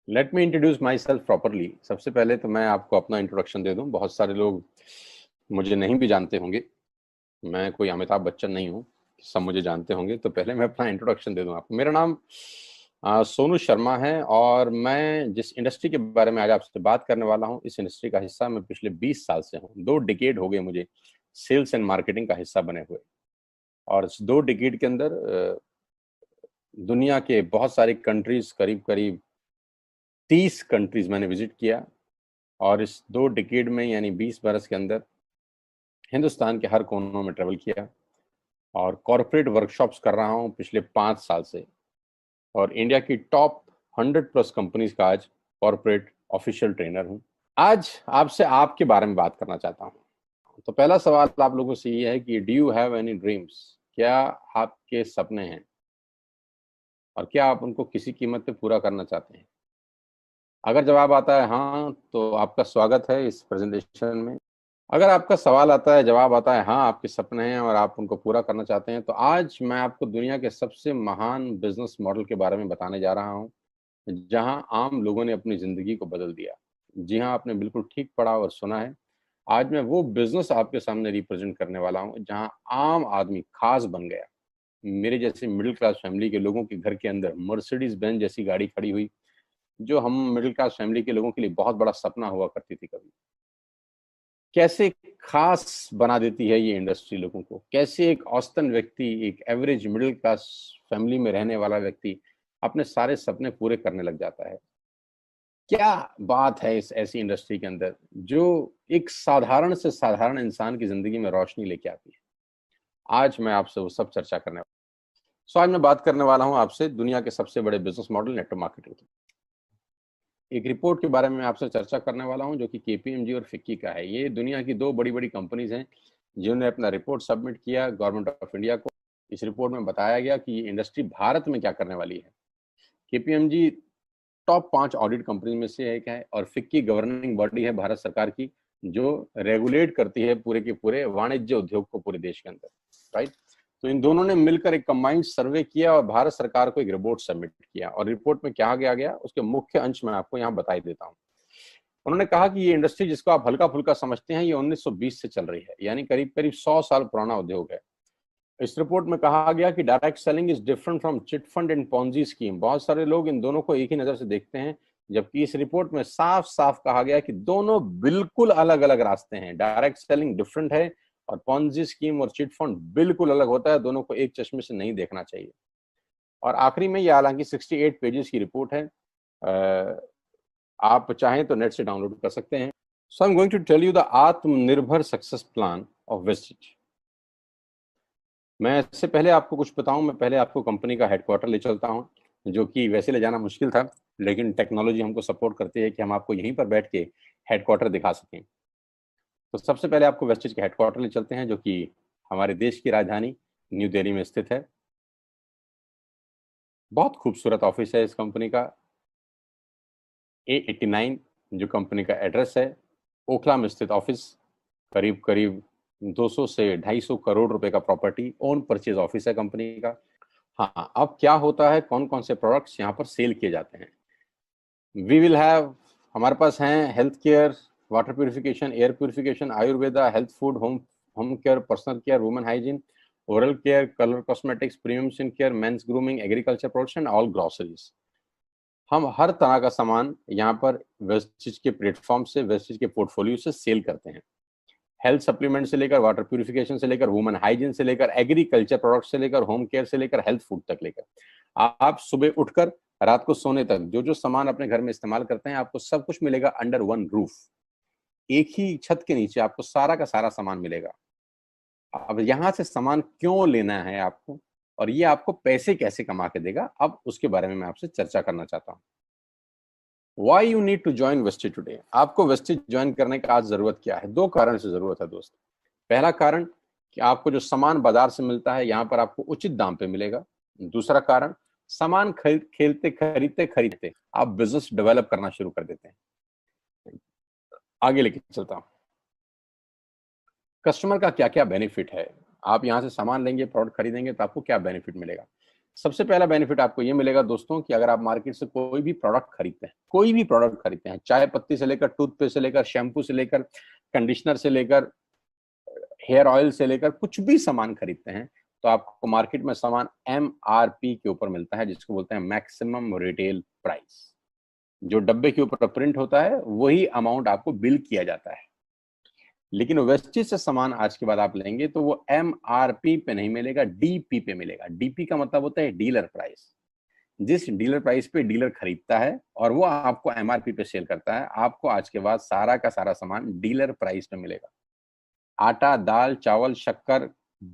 Let me introduce my self properly. सबसे पहले तो मैं आपको अपना इंट्रोडक्शन दे दूं। बहुत सारे लोग मुझे नहीं भी जानते होंगे। मैं कोई अमिताभ बच्चन नहीं हूं, सब मुझे जानते होंगे। तो पहले मैं अपना इंट्रोडक्शन दे दूं आपको। मेरा नाम सोनू शर्मा है और मैं जिस इंडस्ट्री के बारे में आज आपसे बात करने वाला हूं, इस इंडस्ट्री का हिस्सा मैं पिछले 20 साल से हूं। 2 डिकेड हो गए मुझे सेल्स एंड मार्केटिंग का हिस्सा बने हुए। और इस 2 डिकेड के अंदर दुनिया के बहुत सारी कंट्रीज, करीब करीब 30 कंट्रीज मैंने विजिट किया। और इस 2 डिकेड में यानी 20 बरस के अंदर हिंदुस्तान के हर कोनों में ट्रेवल किया और कॉरपोरेट वर्कशॉप्स कर रहा हूं पिछले 5 साल से। और इंडिया की टॉप 100+ कंपनीज का आज कॉरपोरेट ऑफिशियल ट्रेनर हूं। आज आपसे आपके बारे में बात करना चाहता हूं। तो पहला सवाल आप लोगों से ये है कि do you have any dreams? क्या आपके सपने हैं और क्या आप उनको किसी कीमत पे पूरा करना चाहते हैं? अगर जवाब आता है हाँ, तो आपका स्वागत है इस प्रेजेंटेशन में। अगर आपका सवाल आता है, जवाब आता है हाँ, आपके सपने हैं और आप उनको पूरा करना चाहते हैं, तो आज मैं आपको दुनिया के सबसे महान बिजनेस मॉडल के बारे में बताने जा रहा हूं, जहां आम लोगों ने अपनी जिंदगी को बदल दिया। जी हाँ, आपने बिल्कुल ठीक पढ़ा और सुना है। आज मैं वो बिजनेस आपके सामने रिप्रेजेंट करने वाला हूं जहां आम आदमी खास बन गया। मेरे जैसे मिडिल क्लास फैमिली के लोगों के घर के अंदर मर्सिडीज बेंज जैसी गाड़ी खड़ी हुई, जो हम मिडिल क्लास फैमिली के लोगों के लिए बहुत बड़ा सपना हुआ करती थी कभी। कैसे खास बना देती है ये इंडस्ट्री लोगों को। कैसे एक औसतन व्यक्ति, एक एवरेज मिडिल क्लास फैमिली में रहने वाला व्यक्ति अपने सारे सपने पूरे करने लग जाता है। क्या बात है इस ऐसी इंडस्ट्री के अंदर जो एक साधारण से साधारण इंसान की जिंदगी में रोशनी लेके आती है। आज मैं आपसे वो सब चर्चा करने वाला हूँ। आज मैं बात करने वाला हूँ आपसे दुनिया के सबसे बड़े बिजनेस मॉडल नेटवर्क मार्केटिंग की। एक रिपोर्ट के बारे में आपसे चर्चा करने वाला हूं जो कि केपीएमजी और फिक्की का है। ये दुनिया की 2 बड़ी-बड़ी कंपनीज हैं जिन्होंने अपना रिपोर्ट सबमिट किया गवर्नमेंट ऑफ इंडिया को। इस रिपोर्ट में बताया गया कि ये इंडस्ट्री भारत में क्या करने वाली है। केपीएमजी टॉप 5 ऑडिट कंपनी में से एक है और फिक्की गवर्निंग बॉडी है भारत सरकार की, जो रेगुलेट करती है पूरे के पूरे वाणिज्य उद्योग को पूरे देश के अंदर। राइट। तो इन दोनों ने मिलकर एक कंबाइंड सर्वे किया और भारत सरकार को एक रिपोर्ट सबमिट किया। और रिपोर्ट में क्या गया उसके मुख्य अंश मैं आपको यहाँ बता देता हूँ। उन्होंने कहा कि ये इंडस्ट्री जिसको आप हल्का फुल्का समझते हैं, ये 1920 से चल रही है, यानी करीब करीब 100 साल पुराना उद्योग है। इस रिपोर्ट में कहा गया कि direct selling is different from chit fund and Ponzi scheme. बहुत सारे लोग इन दोनों को एक ही नजर से देखते हैं, जबकि इस रिपोर्ट में साफ साफ कहा गया कि दोनों बिल्कुल अलग अलग रास्ते हैं। डायरेक्ट सेलिंग डिफरेंट है और पॉन्जी स्कीम और चिट फंड बिल्कुल अलग होता है। दोनों को एक चश्मे से नहीं देखना चाहिए। और आखिरी में ये हालांकि 68 पेजेस की रिपोर्ट है, आप चाहें तो नेट से डाउनलोड कर सकते हैं। So I am going to tell you the Aatmanirbhar success plan of Vestige. मैं इससे पहले आपको कुछ बताऊं, मैं पहले आपको कंपनी का हेडक्वार्टर ले चलता हूं, जो कि वैसे ले जाना मुश्किल था, लेकिन टेक्नोलॉजी हमको सपोर्ट करती है कि हम आपको यहीं पर बैठ के हेडक्वार्टर दिखा सकें। तो सबसे पहले आपको वेस्टिज के हेडक्वार्टर ले चलते हैं, जो कि हमारे देश की राजधानी न्यू दिल्ली में स्थित है। बहुत खूबसूरत ऑफिस है इस कंपनी का। A89 जो कंपनी का एड्रेस है, ओखला में स्थित ऑफिस। करीब करीब 200 से 250 करोड़ रुपए का प्रॉपर्टी ओन परचेज ऑफिस है कंपनी का। हाँ, अब क्या होता है, कौन कौन से प्रोडक्ट्स यहाँ पर सेल किए जाते हैं। वी विल हैव, हमारे पास हैं health care, water purification, air purification, Ayurveda, health food, home home care, personal care, women hygiene, oral care, colour cosmetics, premium skin care, mains grooming, agriculture products and all groceries. हम हर तरह का सामान यहाँ पर Vestige के platform से, Vestige के portfolio से सेल करते हैं। हेल्थ सप्लीमेंट से लेकर, वाटर प्यूरिफिकेशन से लेकर, वुमेन हाइजीन से लेकर, एग्रीकल्चर प्रोडक्ट से लेकर, होम केयर से लेकर, हेल्थ फूड तक लेकर, आप सुबह उठकर रात को सोने तक जो जो सामान अपने घर में इस्तेमाल करते हैं, आपको सब कुछ मिलेगा अंडर वन रूफ। एक ही छत के नीचे आपको सारा का सारा सामान मिलेगा। अब यहाँ से सामान क्यों लेना है आपको, और ये आपको पैसे कैसे कमा के देगा, अब उसके बारे में मैं आपसे चर्चा करना चाहता हूँ। Why you need to join Vestige today. आपको वेस्टिज ज्वाइन करने का आज जरूरत क्या है? 2 कारण से जरूरत है दोस्त। पहला कारण कि आपको जो सामान बाजार से मिलता है यहाँ पर आपको उचित दाम पे मिलेगा। दूसरा कारण, सामान खरीदते खरीदते खरीदते आप बिजनेस डेवलप करना शुरू कर देते हैं। आगे लेके चलता हूँ, कस्टमर का क्या क्या बेनिफिट है। आप यहाँ से सामान लेंगे, प्रोडक्ट खरीदेंगे तो आपको क्या बेनिफिट मिलेगा। सबसे पहला बेनिफिट आपको ये मिलेगा दोस्तों कि अगर आप मार्केट से कोई भी प्रोडक्ट खरीदते हैं, कोई भी प्रोडक्ट खरीदते हैं, चाय पत्ती से लेकर टूथपेस्ट से लेकर शैम्पू से लेकर कंडीशनर से लेकर हेयर ऑयल से लेकर कुछ भी सामान खरीदते हैं, तो आपको मार्केट में सामान MRP के ऊपर मिलता है, जिसको बोलते हैं मैक्सिमम रिटेल प्राइस। जो डब्बे के ऊपर प्रिंट होता है वही अमाउंट आपको बिल किया जाता है। लेकिन वेस्टेज से सामान आज के बाद आप लेंगे तो वो MRP पे नहीं मिलेगा, DP पे मिलेगा। DP का मतलब होता है डीलर प्राइस। जिस डीलर प्राइस पे डीलर खरीदता है और वो आपको MRP पे सेल करता है, आपको आज के बाद सारा का सारा सामान डीलर प्राइस पे मिलेगा। आटा, दाल, चावल, शक्कर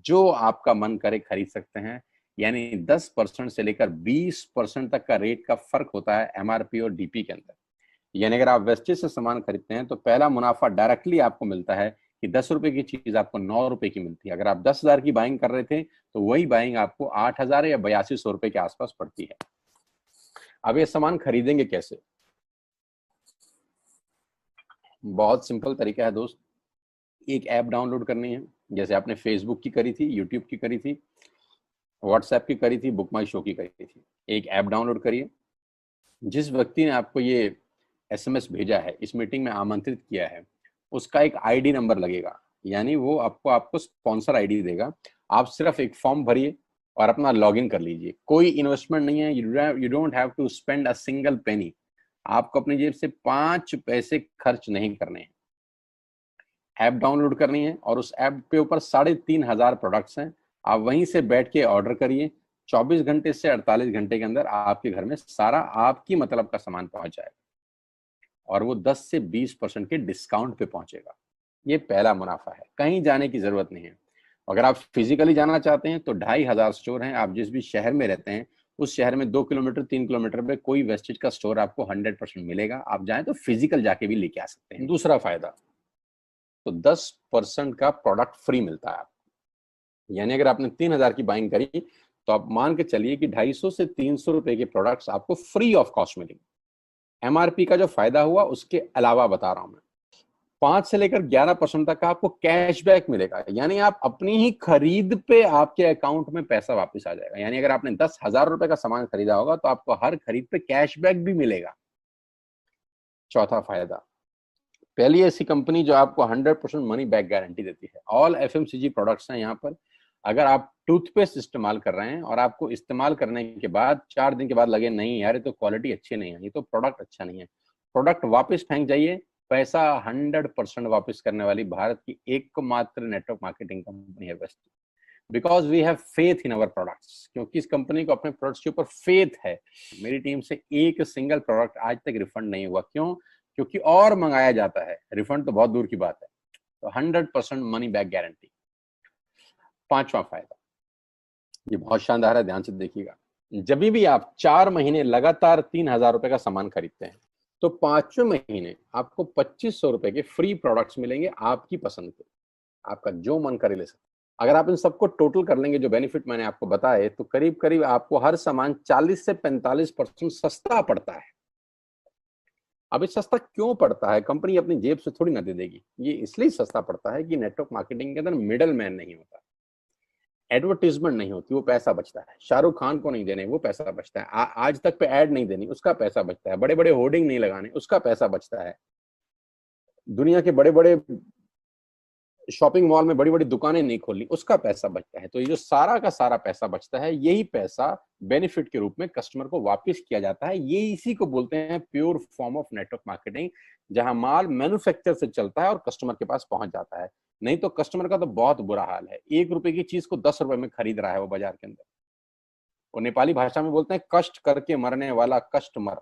जो आपका मन करे खरीद सकते हैं। यानी 10% से लेकर 20% तक का रेट का फर्क होता है MRP और DP के अंदर। यानी अगर आप वेस्टेज से सामान खरीदते हैं तो पहला मुनाफा डायरेक्टली आपको मिलता है कि 10 रुपए की चीज आपको 9 रुपए की मिलती है। अगर आप 10,000 की बाइंग कर रहे थे तो वही बाइंग आपको 8,000 या 8200 रुपए के आसपास पड़ती है। अब ये सामान खरीदेंगे कैसे? बहुत सिंपल तरीका है दोस्त। एक ऐप डाउनलोड करनी है, जैसे आपने फेसबुक की करी थी, यूट्यूब की करी थी, व्हाट्सएप की करी थी, बुक माई शो की करी थी। एक ऐप डाउनलोड करिए। जिस व्यक्ति ने आपको ये SMS भेजा है, इस मीटिंग में आमंत्रित किया है, उसका एक ID नंबर लगेगा, यानी वो आपको स्पॉन्सर ID देगा। आप सिर्फ एक फॉर्म भरिए और अपना लॉगिन कर लीजिए। कोई इन्वेस्टमेंट नहीं है, you don't have to spend a single penny. आपको अपनी जेब से 5 पैसे खर्च नहीं करने हैं। ऐप डाउनलोड करनी है और उस ऐप के ऊपर 3,500 प्रोडक्ट्स हैं। आप वहीं से बैठ के ऑर्डर करिए। 24 घंटे से 48 घंटे के अंदर आपके घर में सारा आपकी मतलब का सामान पहुंच जाएगा और वो 10 से 20% के डिस्काउंट पे पहुंचेगा। ये पहला मुनाफा है, कहीं जाने की जरूरत नहीं है। अगर आप फिजिकली जाना चाहते हैं तो 2,500 स्टोर हैं। आप जिस भी शहर में रहते हैं उस शहर में 2 किलोमीटर 3 किलोमीटर पे कोई वेस्टेज का स्टोर आपको 100% मिलेगा। आप जाएं तो फिजिकल जाके भी लेके आ सकते हैं। दूसरा फायदा, तो 10% का प्रोडक्ट फ्री मिलता है आपको। यानी अगर आपने 3,000 की बाइंग करी तो आप मान के चलिए कि 250 से 300 रुपए के प्रोडक्ट्स आपको फ्री ऑफ कॉस्ट मिलेंगे। MRP का जो फायदा हुआ उसके अलावा बता रहा हूं मैं, 5 से लेकर 11% तक का आपको कैशबैक मिलेगा। यानी आप अपनी ही खरीद पे आपके अकाउंट में पैसा वापस आ जाएगा। यानी अगर आपने 10,000 रुपए का सामान खरीदा होगा तो आपको हर खरीद पे कैशबैक भी मिलेगा। चौथा फायदा, पहली ऐसी कंपनी जो आपको 100% मनी बैक गारंटी देती है। ऑल FMCG प्रोडक्ट्स हैं यहाँ पर। अगर आप टूथपेस्ट इस्तेमाल कर रहे हैं और आपको इस्तेमाल करने के बाद 4 दिन के बाद लगे नहीं यार ये तो क्वालिटी अच्छी नहीं है, ये तो प्रोडक्ट अच्छा नहीं है, प्रोडक्ट वापस फेंक जाइए। पैसा 100% वापस करने वाली भारत की एकमात्र नेटवर्क मार्केटिंग कंपनी है वेस्ट। Because we have faith in our products, क्योंकि इस कंपनी को अपने प्रोडक्ट्स के ऊपर फेथ है। मेरी टीम से एक सिंगल प्रोडक्ट आज तक रिफंड नहीं हुआ। क्यों? क्योंकि और मंगाया जाता है, रिफंड तो बहुत दूर की बात है। तो 100% मनी बैक गारंटी। पांचवा फायदा, ये बहुत शानदार है, ध्यान से देखिएगा। जब भी आप 4 महीने लगातार 3,000 रुपए का सामान खरीदते हैं तो 5वें महीने आपको 2,500 रुपए के फ्री प्रोडक्ट्स मिलेंगे आपकी पसंद के। आपका जो मन करे ले सकते। अगर आप इन सबको टोटल कर लेंगे, जो बेनिफिट मैंने आपको बताए, तो करीब करीब आपको हर सामान 40 से 45% सस्ता पड़ता है। अब ये सस्ता क्यों पड़ता है? कंपनी अपनी जेब से थोड़ी ना दे देगी। ये इसलिए सस्ता पड़ता है कि नेटवर्क मार्केटिंग के अंदर मिडल मैन नहीं होता, एडवर्टीजमेंट नहीं होती, वो पैसा बचता है। शाहरुख खान को नहीं देने, वो पैसा बचता है। आज तक पे ऐड नहीं देनी, उसका पैसा बचता है। बड़े बड़े होर्डिंग नहीं लगाने, उसका पैसा बचता है। दुनिया के बड़े बड़े शॉपिंग मॉल में बड़ी बड़ी दुकानें नहीं खोलनी, उसका पैसा बचता है। तो ये जो सारा का सारा पैसा बचता है, यही पैसा बेनिफिट के रूप में कस्टमर को वापस किया जाता है। ये इसी को बोलते हैं pure form of network marketing, जहां माल मैन्युफैक्चर से चलता है और कस्टमर के पास पहुंच जाता है। नहीं तो कस्टमर का तो बहुत बुरा हाल है। 1 रुपए की चीज को 10 रुपए में खरीद रहा है वो बाजार के अंदर। और नेपाली भाषा में बोलते हैं कष्ट करके मरने वाला कस्टमर।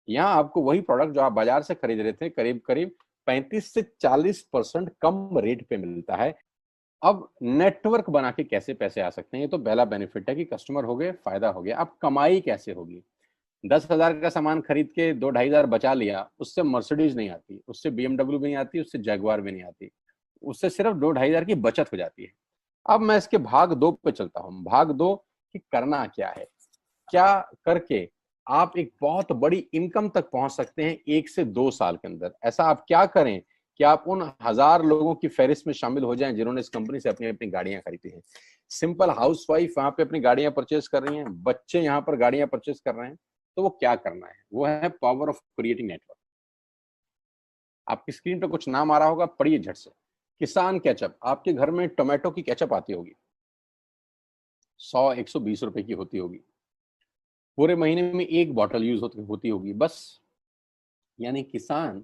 यहाँ आपको वही प्रोडक्ट जो आप बाजार से खरीद रहे थे करीब करीब 35 से 40% कम रेट पे मिलता है। अब नेटवर्क बना के कैसे पैसे आ सकते हैं? ये तो पहला बेनिफिट है कि कस्टमर हो गए, फायदा हो गया। अब कमाई कैसे होगी? 10,000 का सामान खरीद के 2-2,500 बचा लिया, उससे मर्सिडीज नहीं आती, उससे BMW भी नहीं आती, उससे जैगवार भी नहीं आती, उससे सिर्फ 2-2,500 की बचत हो जाती है। अब मैं इसके भाग 2 पे चलता हूँ। भाग 2 कि करना क्या है, क्या करके आप एक बहुत बड़ी इनकम तक पहुंच सकते हैं 1 से 2 साल के अंदर। ऐसा आप क्या करें कि आप उन 1000 लोगों की फहरिस्त में शामिल हो जाएं जिन्होंने इस कंपनी से अपनी अपनी गाड़ियां खरीदी हैं। सिंपल हाउसवाइफ वहां पे अपनी गाड़ियां परचेज कर रही हैं, बच्चे यहाँ पर गाड़ियां परचेज कर रहे हैं, तो वो क्या करना है, वो है पावर ऑफ क्रिएटिंग नेटवर्क। आपकी स्क्रीन पर कुछ नाम आ रहा होगा, पढ़िए झट से। किसान केचप, आपके घर में टोमेटो की केचप आती होगी, 100-120 रुपए की होती होगी, पूरे महीने में एक बॉटल यूज होती होगी बस। यानी किसान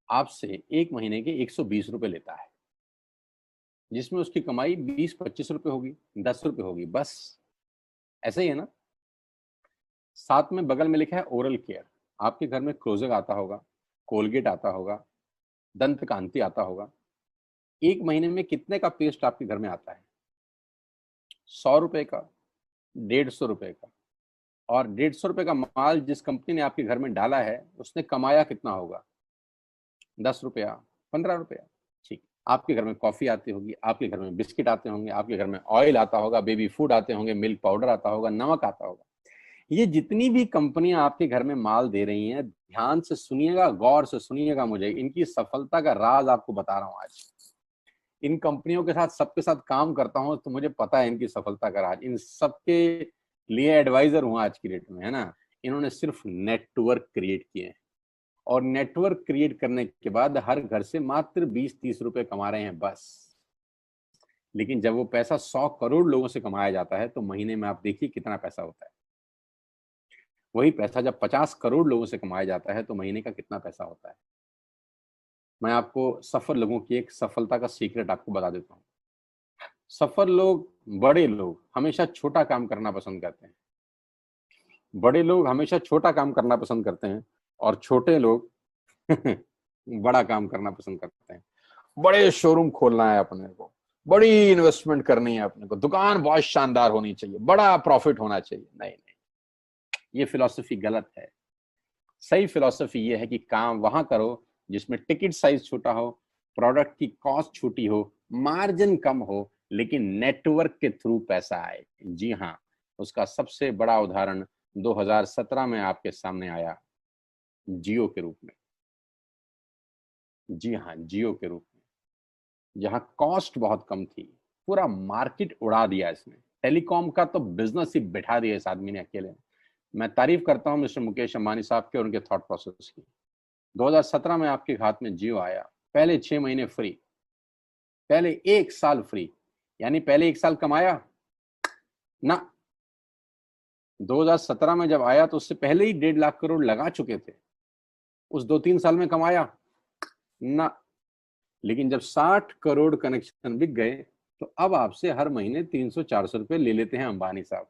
आपसे एक महीने के 120 रुपए लेता है, जिसमें उसकी कमाई 20-25 रुपए होगी, 10 रुपए होगी बस। ऐसे ही है ना। साथ में बगल में लिखा है ओरल केयर। आपके घर में क्लोजर आता होगा, कोलगेट आता होगा, दंत कांति आता होगा। एक महीने में कितने का पेस्ट आपके घर में आता है? 100 रुपए का, 150 रुपए का। और 150 रुपए का माल जिस कंपनी ने आपके घर में डाला है, उसने कमाया कितना होगा? 10 रुपया, 15 रुपया। ठीक। आपके घर में कॉफी आती होगी, आपके घर में बिस्किट आते होंगे, आपके घर में ऑयल आता होगा, बेबी फूड आते होंगे, मिल्क पाउडर आता होगा, नमक आता होगा। ये जितनी भी कंपनियां आपके घर में माल दे रही हैं, ध्यान से सुनिएगा, गौर से सुनिएगा, मुझे इनकी सफलता का राज आपको बता रहा हूं आज। इन कंपनियों के साथ, सबके साथ काम करता हूं, तो मुझे पता है इनकी सफलता का राज। इन सबके लिए एडवाइजर हूं आज की डेट में, है ना। इन्होंने सिर्फ नेटवर्क क्रिएट किए हैं, और नेटवर्क क्रिएट करने के बाद हर घर से मात्र 20-30 रुपए कमा रहे हैं बस। लेकिन जब वो पैसा 100 करोड़ लोगों से कमाया जाता है, तो महीने में आप देखिए कितना पैसा होता है। वही पैसा जब 50 करोड़ लोगों से कमाया जाता है, तो महीने का कितना पैसा होता है। मैं आपको सफल लोगों की एक सफलता का सीक्रेट आपको बता देता हूँ। सफल लोग, बड़े लोग हमेशा छोटा काम करना पसंद करते हैं। बड़े लोग हमेशा छोटा काम करना पसंद करते हैं, और छोटे लोग बड़ा काम करना पसंद करते हैं। बड़े शोरूम खोलना है अपने को, बड़ी इन्वेस्टमेंट करनी है अपने को, दुकान बहुत शानदार होनी चाहिए, बड़ा प्रॉफिट होना चाहिए। नहीं नहीं, ये फिलॉसफी गलत है। सही फिलॉसफी ये है कि काम वहां करो जिसमें टिकट साइज छोटा हो, प्रोडक्ट की कॉस्ट छोटी हो, मार्जिन कम हो, लेकिन नेटवर्क के थ्रू पैसा आए। जी हाँ, उसका सबसे बड़ा उदाहरण 2017 में आपके सामने आया, जियो के रूप में। जी हाँ, जियो के रूप में, जहां कॉस्ट बहुत कम थी, पूरा मार्केट उड़ा दिया इसने। टेलीकॉम का तो बिजनेस ही बिठा दिया इस आदमी ने अकेले। मैं तारीफ करता हूं मिस्टर मुकेश अंबानी साहब के और उनके थॉट प्रोसेस की। 2017 में आपके हाथ में जियो आया, पहले 6 महीने फ्री, पहले 1 साल फ्री। यानी पहले 1 साल कमाया ना। 2017 में जब आया तो उससे पहले ही 1.5 लाख करोड़ लगा चुके थे। उस 2-3 साल में कमाया ना। लेकिन जब 60 करोड़ कनेक्शन बिक गए, तो अब आपसे हर महीने 300-400 रुपए ले लेते हैं अंबानी साहब।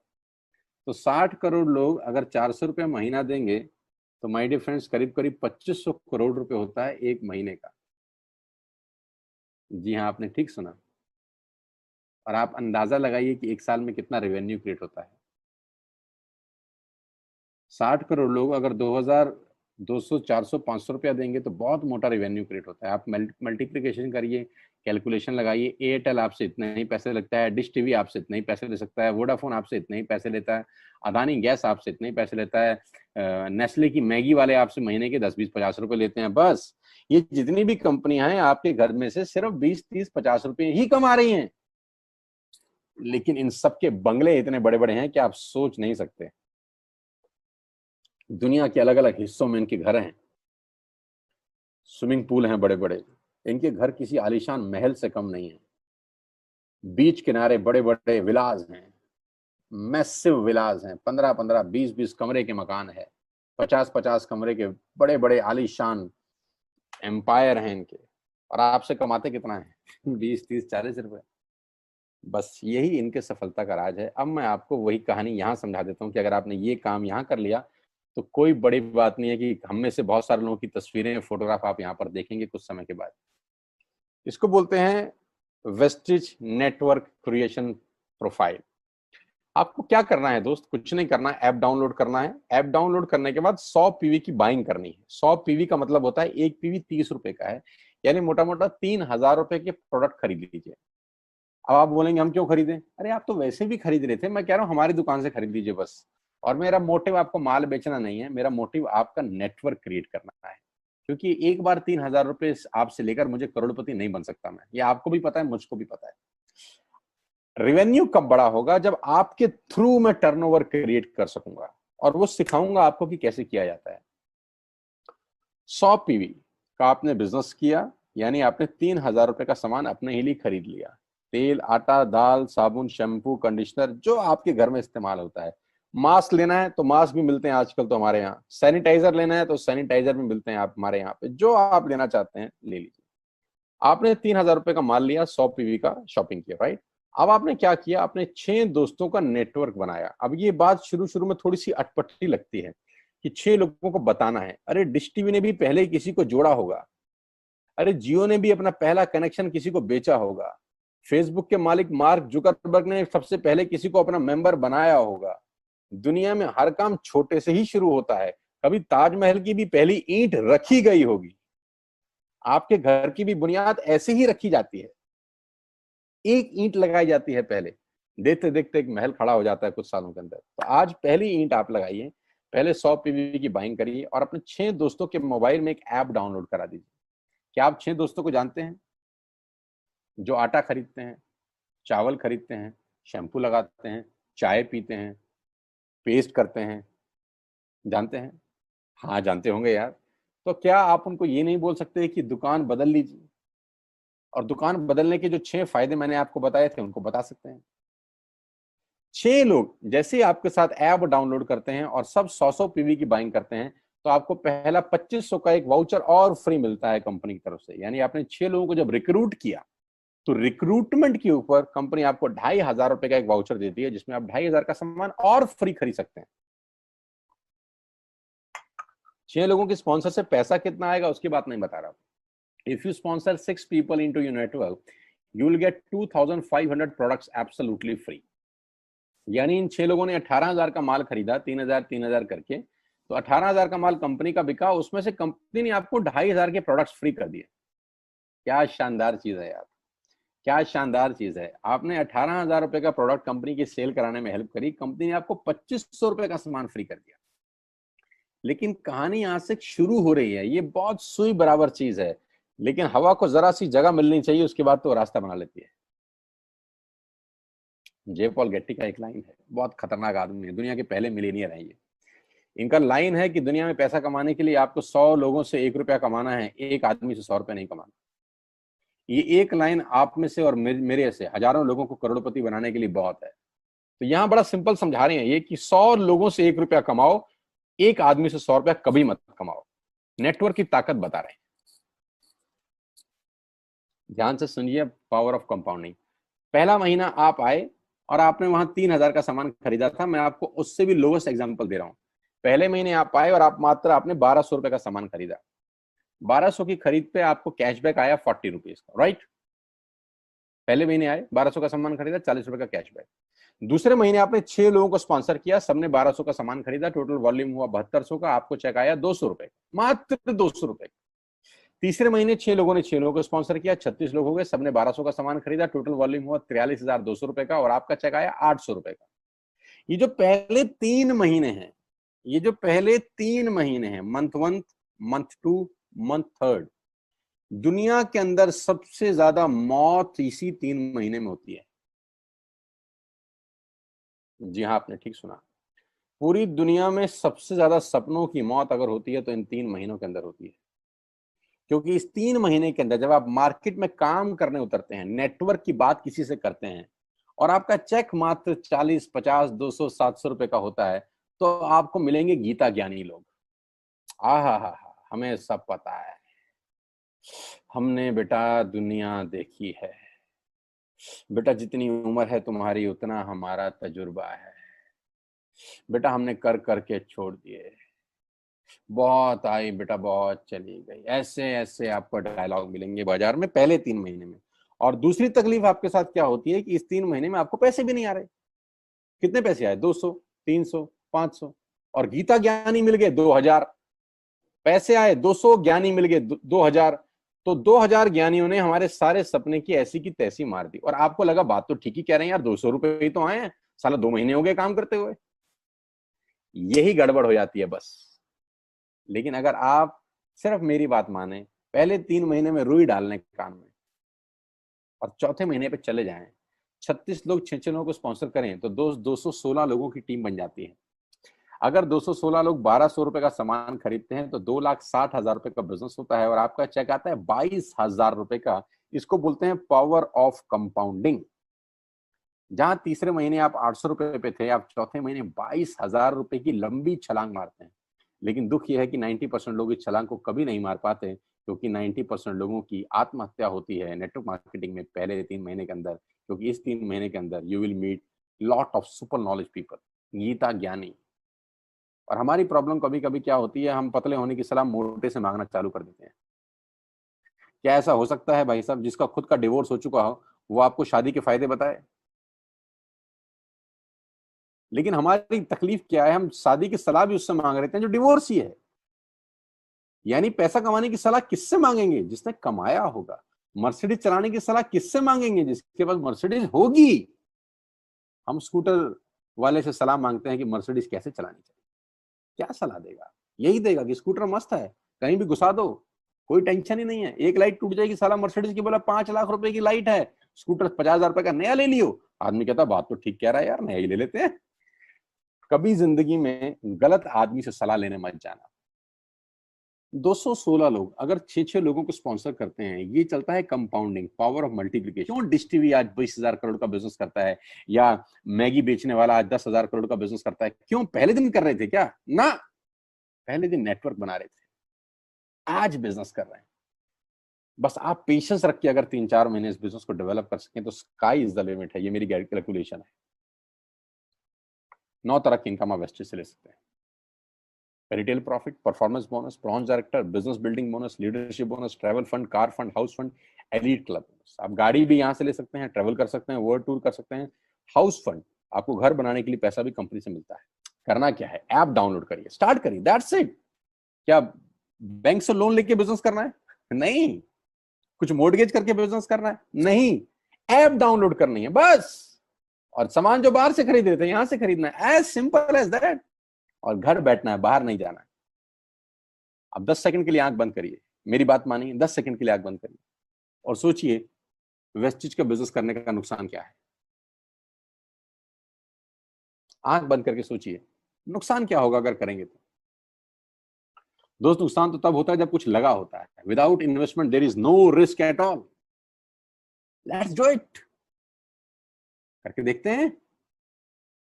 तो 60 करोड़ लोग अगर 400 रुपये महीना देंगे, तो माय डियर फ्रेंड्स, करीब करीब 2500 करोड़ रुपए होता है एक महीने का। जी हाँ, आपने ठीक सुना। और आप अंदाजा लगाइए कि 1 साल में कितना रेवेन्यू क्रिएट होता है। 60 करोड़ लोग अगर 2000, 200, 400, 500 रुपया देंगे, तो बहुत मोटा रेवेन्यू क्रिएट होता है। आप मल्टीप्लिकेशन करिए, कैलकुलेशन लगाइए। एयरटेल आपसे इतने ही पैसे लगता है, डिश टीवी आपसे इतने ही पैसे ले सकता है, वोडाफोन आपसे इतने ही पैसे लेता है, अदानी गैस आपसे इतने ही पैसे लेता है, नेस्ले की मैगी वाले आपसे महीने के 10-20-50 रुपए लेते हैं बस। ये जितनी भी कंपनियां हैं, आपके घर में से सिर्फ 20-30-50 रुपए ही कमा रही हैं। लेकिन इन सबके बंगले इतने बड़े बड़े हैं कि आप सोच नहीं सकते। दुनिया के अलग अलग हिस्सों में इनके घर हैं, स्विमिंग पूल हैं बड़े बड़े। इनके घर किसी आलीशान महल से कम नहीं है। बीच किनारे बड़े बड़े विलाज हैं, मैसिव विलाज हैं, 15-15, 20-20 कमरे के मकान है, 50-50 कमरे के बड़े बड़े आलीशान एम्पायर हैं इनके। और आपसे कमाते कितना है? 20-30-40 रुपए। बस यही इनके सफलता का राज है। अब मैं आपको वही कहानी यहाँ समझा देता हूँ कि अगर आपने ये काम यहाँ कर लिया, तो कोई बड़ी बात नहीं है कि हम में से बहुत सारे लोगों की तस्वीरें, फोटोग्राफ आप यहाँ पर देखेंगे कुछ समय के बाद। इसको बोलते हैं वेस्टिज नेटवर्क क्रिएशन प्रोफाइल। आपको क्या करना है दोस्त? कुछ नहीं करना है, ऐप डाउनलोड करना है। ऐप डाउनलोड करने के बाद 100 पीवी की बाइंग करनी है। 100 पीवी का मतलब होता है एक पीवी 30 रुपए का है, यानी मोटा मोटा 3000 रुपए के प्रोडक्ट खरीद लीजिए। अब आप बोलेंगे हम क्यों खरीदें? अरे आप तो वैसे भी खरीद रहे थे, मैं कह रहा हूँ हमारी दुकान से खरीद लीजिए बस। और मेरा मोटिव आपको माल बेचना नहीं है, मेरा मोटिव आपका नेटवर्क क्रिएट करना है। क्योंकि एक बार 3,000 रुपए आपसे लेकर मुझे करोड़पति नहीं बन सकता मैं, ये आपको भी पता है, मुझको भी पता है। रेवेन्यू कब बड़ा होगा? जब आपके थ्रू मैं टर्नओवर क्रिएट कर सकूंगा, और वो सिखाऊंगा आपको कि कैसे किया जाता है। 100 पीवी का आपने बिजनेस किया, यानी आपने 3,000 रुपए का सामान अपने ही लिए खरीद लिया। तेल, आटा, दाल, साबुन, शैम्पू, कंडीशनर, जो आपके घर में इस्तेमाल होता है। मास्क लेना है तो मास्क भी मिलते हैं आजकल तो हमारे यहाँ। सैनिटाइजर लेना है तो सैनिटाइजर भी मिलते हैं आप हमारे यहाँ पे। जो आप लेना चाहते हैं ले लीजिए। आपने 3,000 रुपए का माल लिया, 100 पीवी का शॉपिंग किया, राइट। अब आपने क्या किया? आपने 6 दोस्तों का नेटवर्क बनाया। अब ये बात शुरू शुरू में थोड़ी सी अटपटी लगती है कि 6 लोगों को बताना है। अरे डिश टीवी ने भी पहले किसी को जोड़ा होगा, अरे जियो ने भी अपना पहला कनेक्शन किसी को बेचा होगा, फेसबुक के मालिक मार्क जुकरबर्ग ने सबसे पहले किसी को अपना मेंबर बनाया होगा। दुनिया में हर काम छोटे से ही शुरू होता है। कभी ताजमहल की भी पहली ईंट रखी गई होगी। आपके घर की भी बुनियाद ऐसे ही रखी जाती है, एक ईंट लगाई जाती है पहले, देखते देखते एक महल खड़ा हो जाता है कुछ सालों के अंदर। तो आज पहली ईंट आप लगाइए, पहले 100 पीवी की बाइंग करिए और अपने 6 दोस्तों के मोबाइल में एक ऐप डाउनलोड करा दीजिए। क्या आप 6 दोस्तों को जानते हैं जो आटा खरीदते हैं, चावल खरीदते हैं, शैम्पू लगाते हैं, चाय पीते हैं, पेस्ट करते हैं? जानते हैं? हाँ जानते होंगे यार। तो क्या आप उनको ये नहीं बोल सकते कि दुकान बदल लीजिए? और दुकान बदलने के जो 6 फायदे मैंने आपको बताए थे उनको बता सकते हैं। 6 लोग जैसे ही आपके साथ ऐप डाउनलोड करते हैं और सब 100-100 पीवी की बाइंग करते हैं, तो आपको पहला 2500 का एक वाउचर और फ्री मिलता है कंपनी की तरफ से। यानी आपने 6 लोगों को जब रिक्रूट किया, तो रिक्रूटमेंट के ऊपर कंपनी आपको 2,500 रुपए का एक वाउचर देती है, जिसमें आप 2,500 का सामान और फ्री खरीद सकते हैं। 6 लोगों के स्पॉन्सर से पैसा कितना आएगा उसकी बात नहीं बता रहा। If you sponsor 6 people into your network, you will get 2,500 products absolutely free. यानी इन 6 लोगों ने 18,000 का माल खरीदा, 3,000 करके, तो 18,000 का माल कंपनी का बिका, उसमें से कंपनी ने आपको 2,500 के प्रोडक्ट्स फ्री कर दिए। क्या शानदार चीज है यार, क्या शानदार चीज है। आपने 18,000 रुपए का प्रोडक्ट कंपनी की सेल कराने में हेल्प करी, कंपनी ने आपको 2,500 रुपए का सामान फ्री कर दिया। लेकिन कहानी यहां से शुरू हो रही है। ये बहुत सुई बराबर चीज है, लेकिन हवा को जरा सी जगह मिलनी चाहिए, उसके बाद तो रास्ता बना लेती है। जे पॉल गेट्टी का एक लाइन है, बहुत खतरनाक आदमी है, दुनिया के पहले मिलेनियर है ये। इनका लाइन है कि दुनिया में पैसा कमाने के लिए आपको 100 लोगों से 1 रुपया कमाना है, एक आदमी से 100 रुपया नहीं कमाना। ये एक लाइन आप में से और मेरे से हजारों लोगों को करोड़पति बनाने के लिए बहुत है। तो यहां बड़ा सिंपल समझा रहे हैं ये कि 100 लोगों से 1 रुपया कमाओ, एक आदमी से 100 रुपया कभी मत कमाओ। नेटवर्क की ताकत बता रहे हैं। ध्यान से सुनिए, पावर ऑफ कंपाउंडिंग। पहला महीना आप आए और आपने वहां 3,000 का सामान खरीदा था। मैं आपको उससे भी लोवेस्ट एग्जांपल दे रहा हूं। पहले महीने आप आए और आप मात्र आपने 1,200 रुपए का सामान खरीदा। 1,200 की खरीद पे आपको कैशबैक आया 40 रुपीज का, राइट। पहले महीने आए, 1,200 का सामान खरीदा, 40 रुपए का कैशबैक। दूसरे महीने आपने 6 लोगों को स्पॉन्सर किया, सबने 1,200 का सामान खरीदा, टोटल वॉल्यूम हुआ 7,200 का, आपको चेक आया 200 रुपए, मात्र 200 रुपए। तीसरे महीने 6 लोगों ने 6 लोगों को स्पॉन्सर किया, 36 लोग हो गए, सबने 1,200 का सामान खरीदा, टोटल वॉल्यूम हुआ 43,200 रुपए का, और आपका चेक आया 800 रुपए का। ये जो पहले 3 महीने हैं, ये जो पहले 3 महीने हैं, मंथ 1, मंथ 2, मंथ 3, दुनिया के अंदर सबसे ज्यादा मौत इसी 3 महीने में होती है। जी हाँ, आपने ठीक सुना। पूरी दुनिया में सबसे ज्यादा सपनों की मौत अगर होती है तो इन 3 महीनों के अंदर होती है। क्योंकि इस 3 महीने के अंदर जब आप मार्केट में काम करने उतरते हैं, नेटवर्क की बात किसी से करते हैं, और आपका चेक मात्र 40, 50, 200, 700 रुपए का होता है, तो आपको मिलेंगे गीता ज्ञानी लोग। हा, हमें सब पता है, हमने बेटा दुनिया देखी है, बेटा जितनी उम्र है तुम्हारी उतना हमारा तजुर्बा है, बेटा हमने कर करके छोड़ दिए, बहुत आई बेटा बहुत चली गई। ऐसे ऐसे आपको डायलॉग मिलेंगे बाजार में पहले 3 महीने में। और दूसरी तकलीफ आपके साथ क्या होती है कि इस 3 महीने में आपको पैसे भी नहीं आ रहे। कितने पैसे आए? 200, 300, 500, और गीता ज्ञानी मिल गए 2,000। पैसे आए 200, ज्ञानी मिल गए 2,000। तो 2,000 ज्ञानियों ने हमारे सारे सपने की ऐसी की तैसी मार दी। और आपको लगा बात तो ठीक ही कह रहे हैं यार, 200 रुपए ही तो आए हैं, साला 2 महीने हो गए काम करते हुए। यही गड़बड़ हो जाती है बस। लेकिन अगर आप सिर्फ मेरी बात माने, पहले 3 महीने में रुई डालने कान में, और चौथे महीने पे चले जाएं। 36 लोग 6 लोगों को स्पॉन्सर करें तो 216 लोगों की टीम बन जाती है। अगर 216 लोग 1200 रुपए का सामान खरीदते हैं तो 2,60,000 रुपए का बिजनेस होता है, और आपका चेक आता है 22,000 रुपए का। इसको बोलते हैं पावर ऑफ कंपाउंडिंग। जहां तीसरे महीने आप 800 रुपए पे थे, आप चौथे महीने 22,000 रुपए की लंबी छलांग मारते हैं। लेकिन दुख यह है कि 90% लोग इस छलांग को कभी नहीं मार पाते, क्योंकि 90% लोगों की आत्महत्या होती है नेटवर्क मार्केटिंग में पहले 3 महीने के अंदर। क्योंकि इस 3 महीने के अंदर you will meet lot of super knowledge people, गीता ज्ञानी। और हमारी प्रॉब्लम कभी कभी क्या होती है, हम पतले होने की सलाह मोटे से मांगना चालू कर देते हैं। क्या ऐसा हो सकता है भाई साहब, जिसका खुद का डिवोर्स हो चुका हो वो आपको शादी के फायदे बताए? लेकिन हमारी तकलीफ क्या है, हम शादी की सलाह भी उससे मांग रहे हैं जो डिवोर्स ही है। यानी पैसा कमाने की सलाह किससे मांगेंगे? जिसने कमाया होगा। मर्सिडीज चलाने की सलाह किससे मांगेंगे? जिसके पास मर्सिडीज होगी। हम स्कूटर वाले से सलाह मांगते हैं कि मर्सिडीज कैसे चलानी चाहिए। क्या सलाह देगा? यही देगा कि स्कूटर मस्त है, कहीं भी घुसा दो, कोई टेंशन ही नहीं है। एक लाइट टूट जाएगी, साला मर्सिडीज की बोला 5 लाख रुपए की लाइट है, स्कूटर 50,000 रुपए का नया ले लियो। आदमी कहता बात तो ठीक कह रहा है यार, नया ही ले लेते हैं। कभी जिंदगी में गलत आदमी से सलाह लेने मत जाना। 216 लोग अगर 6 लोगों को स्पॉन्सर करते हैं, ये चलता है कंपाउंडिंग, पावर ऑफ मल्टीप्लिकेशन। क्यों डिश टीवी आज 20,000 करोड़ का बिजनेस करता है, या मैगी बेचने वाला आज 10,000 करोड़ का बिजनेस करता है? क्यों? पहले दिन कर रहे थे क्या? ना, पहले दिन नेटवर्क बना रहे थे, आज बिजनेस कर रहे हैं। बस आप पेशेंस रख के अगर 3-4 महीने इस बिजनेस को डेवलप कर सकें तो स्काई इज द लिमिट है। ये मेरी कैलकुलेशन है। 9 तरह की इनकम आप वेस्टेज से ले सकते हैं। Retail profit, performance bonus, bronze director, business building bonus, leadership bonus, travel fund, car fund, house fund, elite club bonus. आप गाड़ी भी यहां से ले सकते हैं, ट्रैवल कर सकते हैं, वर्ल्ड टूर कर सकते हैं। हाउस फंड, आपको घर बनाने के लिए पैसा भी कंपनी से मिलता है। करना क्या है, ऐप डाउनलोड करिए, स्टार्ट करिए, दैट्स इट। क्या बैंक से लोन लेके बिजनेस करना है? नहीं। कुछ मोर्टगेज करके बिजनेस करना है? नहीं। ऐप डाउनलोड करनी है बस, और सामान जो बाहर से खरीद रहे थे यहां से खरीदना है, एज सिंपल एज दैट। और घर बैठना है, बाहर नहीं जाना है। अब 10 सेकंड के लिए आंख बंद करिए, मेरी बात मानिए, 10 सेकंड के लिए आंख बंद करिए और सोचिए वेस्टिज का बिजनेस करने का नुकसान क्या है। आंख बंद करके सोचिए नुकसान क्या होगा अगर करेंगे तो। दोस्त, नुकसान तो तब होता है जब कुछ लगा होता है। Without investment there is no risk at all. Let's do it. करके देखते हैं,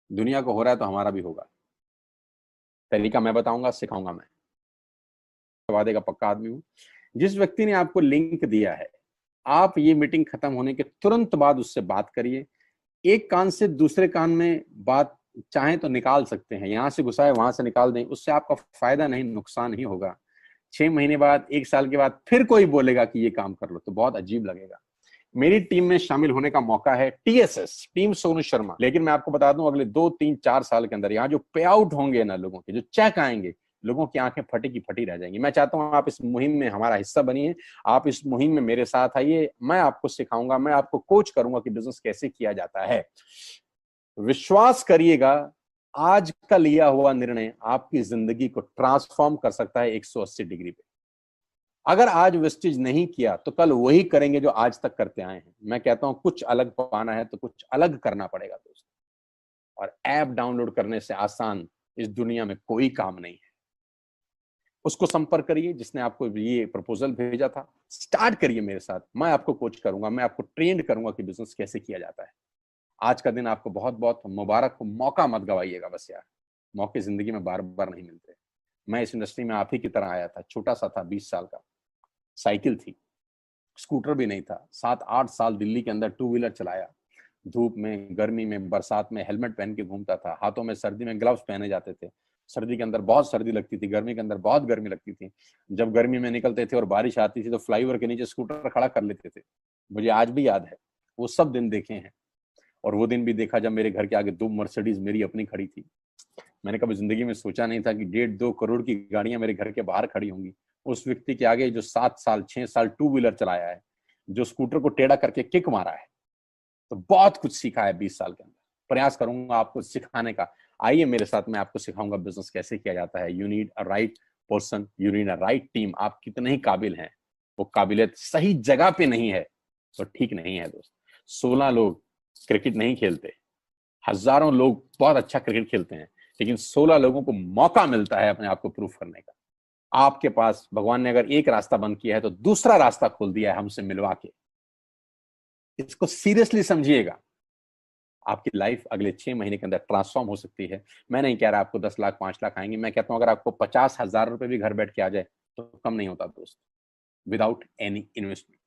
दुनिया को हो रहा है तो हमारा भी होगा। तरीका मैं बताऊंगा, सिखाऊंगा मैं, वादे का पक्का आदमी हूं। जिस व्यक्ति ने आपको लिंक दिया है, आप ये मीटिंग खत्म होने के तुरंत बाद उससे बात करिए। एक कान से दूसरे कान में बात चाहें तो निकाल सकते हैं, यहां से घुसाए वहां से निकाल दें, उससे आपका फायदा नहीं नुकसान ही होगा। 6 महीने बाद, 1 साल के बाद फिर कोई बोलेगा कि ये काम कर लो तो बहुत अजीब लगेगा। मेरी टीम में शामिल होने का मौका है टीएसएस, टीम सोनू शर्मा। लेकिन मैं आपको बता दूं, अगले 2-3-4 साल के अंदर यहाँ जो पे आउट होंगे ना लोगों के, जो चेक आएंगे, लोगों की आंखें फटी की फटी रह जाएंगी। मैं चाहता हूं आप इस मुहिम में हमारा हिस्सा बनिए, आप इस मुहिम में मेरे साथ आइए। मैं आपको सिखाऊंगा, मैं आपको कोच करूंगा कि बिजनेस कैसे किया जाता है। विश्वास करिएगा, आज का लिया हुआ निर्णय आपकी जिंदगी को ट्रांसफॉर्म कर सकता है 180 डिग्री पे। अगर आज वेस्टेज नहीं किया तो कल वही करेंगे जो आज तक करते आए हैं। मैं कहता हूं कुछ अलग पाना है तो कुछ अलग करना पड़ेगा दोस्त। और ऐप डाउनलोड करने से आसान इस दुनिया में कोई काम नहीं है। उसको संपर्क करिए जिसने आपको ये प्रपोजल भेजा था। स्टार्ट करिए मेरे साथ, मैं आपको कोच करूंगा, मैं आपको ट्रेंड करूंगा कि बिजनेस कैसे किया जाता है। आज का दिन आपको बहुत बहुत मुबारक हो। मौका मत गवाइएगा बस यार, मौके जिंदगी में बार बार नहीं मिलते। मैं इस इंडस्ट्री में आप ही की तरह आया था, छोटा सा था, 20 साल का, साइकिल थी, स्कूटर भी नहीं था। 7-8 साल दिल्ली के अंदर टू व्हीलर चलाया, धूप में, गर्मी में, बरसात में हेलमेट पहन के घूमता था, हाथों में सर्दी में ग्लव्स पहने जाते थे। सर्दी के अंदर बहुत सर्दी लगती थी, गर्मी के अंदर बहुत गर्मी लगती थी। जब गर्मी में निकलते थे और बारिश आती थी तो फ्लाईओवर के नीचे स्कूटर खड़ा कर लेते थे। मुझे आज भी याद है, वो सब दिन देखे हैं। और वो दिन भी देखा जब मेरे घर के आगे 2 मर्सिडीज मेरी अपनी खड़ी थी। मैंने कभी जिंदगी में सोचा नहीं था कि 1.5-2 करोड़ की गाड़ियां मेरे घर के बाहर खड़ी होंगी। उस व्यक्ति के आगे जो 7 साल 6 साल टू व्हीलर चलाया है, जो स्कूटर को टेढ़ा करके किक मारा है, तो बहुत कुछ सीखा है 20 साल के अंदर। प्रयास करूंगा आपको सिखाने का। आइए मेरे साथ, मैं आपको सिखाऊंगा बिजनेस कैसे किया जाता है। You need a right person, you need a right team. आप कितने ही काबिल हैं, वो काबिलियत सही जगह पे नहीं है तो ठीक नहीं है दोस्त। 16 लोग क्रिकेट नहीं खेलते, हजारों लोग बहुत अच्छा क्रिकेट खेलते हैं, लेकिन 16 लोगों को मौका मिलता है अपने आप को प्रूफ करने का। आपके पास भगवान ने अगर एक रास्ता बंद किया है तो दूसरा रास्ता खोल दिया है हमसे मिलवा के। इसको सीरियसली समझिएगा। आपकी लाइफ अगले 6 महीने के अंदर ट्रांसफॉर्म हो सकती है। मैं नहीं कह रहा आपको 10 लाख 5 लाख आएंगे, मैं कहता हूं अगर आपको 50,000 रुपए भी घर बैठ के आ जाए तो कम नहीं होता दोस्त, without any investment.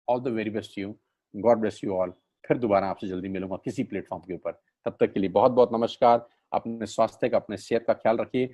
All the very best you, God bless you all. फिर दोबारा आपसे जल्दी मिलूंगा किसी प्लेटफॉर्म के ऊपर। तब तक के लिए बहुत बहुत नमस्कार। अपने स्वास्थ्य का, अपने सेहत का ख्याल रखिए।